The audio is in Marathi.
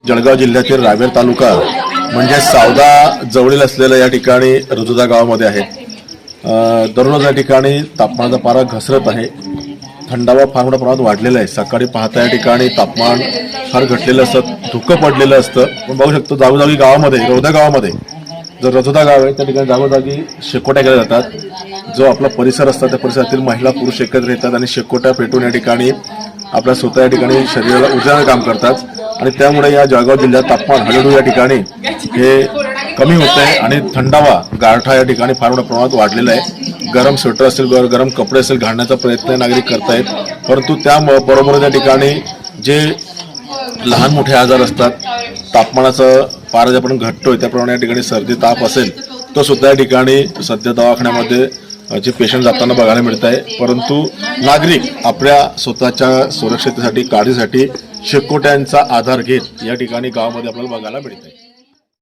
जळगाव जिल्ह्यातील रावेर तालुका म्हणजे सावदा जवळील असलेल्या या ठिकाणी रुजुदा गावामध्ये आहे। दररोज या ठिकाणी तापमानाचा पारा घसरत आहे। थंडावा फार मोठ्या प्रमाणात वाढलेला आहे। सकाळी पाहता या ठिकाणी तापमान फार घटलेलं असतं, धुकं पडलेलं असतं। पण बघू शकतो जागोजागी गावामध्ये रौदा गावामध्ये जर रजुदा गाव आहे त्या ठिकाणी जागोजागी शेकोट्या केल्या जातात। जो आपला परिसर असतो त्या परिसरातील महिला पुरुष एकत्र येतात आणि शेकोट्या पेटून या ठिकाणी आपल्या स्वतः या ठिकाणी शरीराला ऊर्जाचं काम करतात आणि त्यामुळे या जळगाव जिल्ह्यात तापमान हळूहळू या ठिकाणी हे कमी होत आहे आणि थंडावा गारठा या ठिकाणी फार मोठ्या प्रमाणात वाढलेला आहे। गरम स्वेटर असेल गरम कपडे असेल घालण्याचा प्रयत्न नागरिक करतायत, परंतु त्याबरोबर त्या ठिकाणी जे लहान मोठे आजार असतात, तापमानाचं पारा ज्याप्रमाणे घटतोय त्याप्रमाणे या ठिकाणी सर्दी ताप असेल तो सुद्धा या ठिकाणी सध्या दवाखान्यामध्ये जे पेशंट जाताना बघायला मिळत आहे। परंतु नागरिक आपल्या स्वतःच्या सुरक्षिततेसाठी काळजीसाठी शेकोट्यांचा आधार घेत या ठिकाणी गावामध्ये आपल्याला बघायला मिळत आहे।